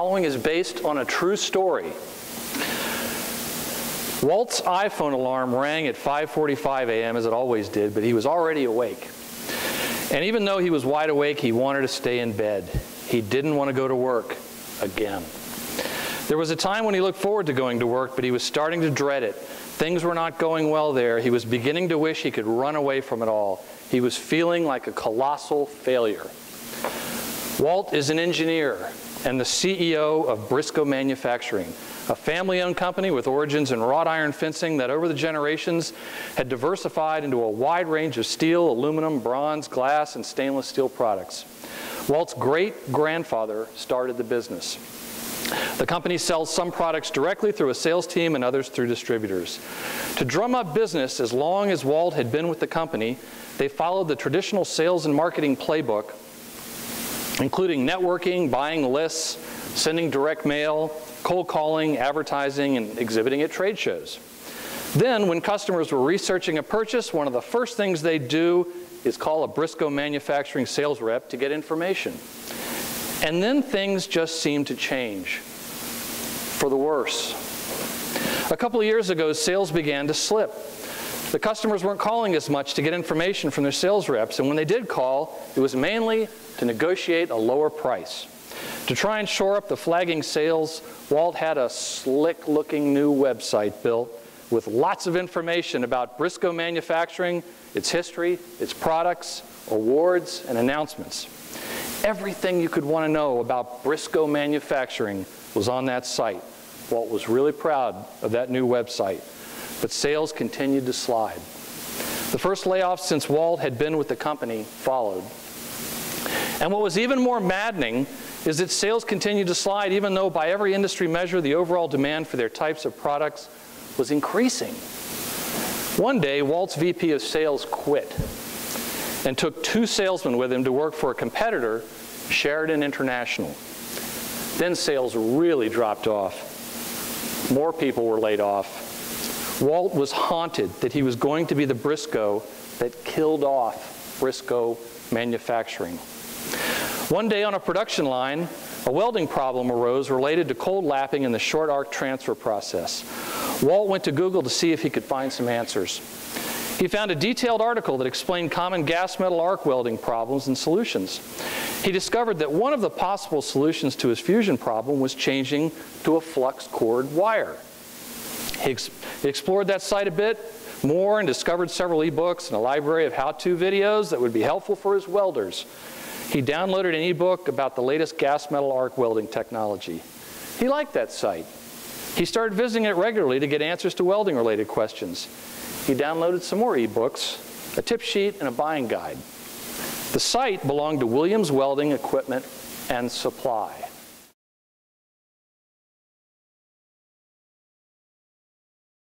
following is based on a true story. Walt's iPhone alarm rang at 5:45 a.m. as it always did, but he was already awake. And even though he was wide awake, he wanted to stay in bed. He didn't want to go to work again. There was a time when he looked forward to going to work, but he was starting to dread it. Things were not going well there. He was beginning to wish he could run away from it all. He was feeling like a colossal failure. Walt is an engineer and the CEO of Briscoe Manufacturing, a family-owned company with origins in wrought iron fencing that over the generations had diversified into a wide range of steel, aluminum, bronze, glass, and stainless steel products. Walt's great-grandfather started the business. The company sells some products directly through a sales team and others through distributors. To drum up business, as long as Walt had been with the company, they followed the traditional sales and marketing playbook, including networking, buying lists, sending direct mail, cold calling, advertising, and exhibiting at trade shows. Then, when customers were researching a purchase, one of the first things they'd do is call a Briscoe Manufacturing sales rep to get information. And then things just seemed to change for the worse. A couple of years ago, sales began to slip. The customers weren't calling as much to get information from their sales reps, and when they did call, it was mainly to negotiate a lower price. To try and shore up the flagging sales, Walt had a slick-looking new website built with lots of information about Briscoe Manufacturing, its history, its products, awards, and announcements. Everything you could want to know about Briscoe Manufacturing was on that site. Walt was really proud of that new website, but sales continued to slide. The first layoffs since Walt had been with the company followed. And what was even more maddening is that sales continued to slide even though by every industry measure the overall demand for their types of products was increasing. One day, Walt's VP of sales quit and took 2 salesmen with him to work for a competitor, Sheridan International. Then sales really dropped off. More people were laid off. Walt was haunted that he was going to be the Briscoe that killed off Briscoe Manufacturing. One day on a production line, a welding problem arose related to cold lapping in the short arc transfer process. Walt went to Google to see if he could find some answers. He found a detailed article that explained common gas metal arc welding problems and solutions. He discovered that one of the possible solutions to his fusion problem was changing to a flux cord wire. He explored that site a bit more and discovered several ebooks and a library of how-to videos that would be helpful for his welders. He downloaded an ebook about the latest gas metal arc welding technology. He liked that site. He started visiting it regularly to get answers to welding-related questions. He downloaded some more ebooks, a tip sheet, and a buying guide. The site belonged to Williams Welding Equipment and Supply.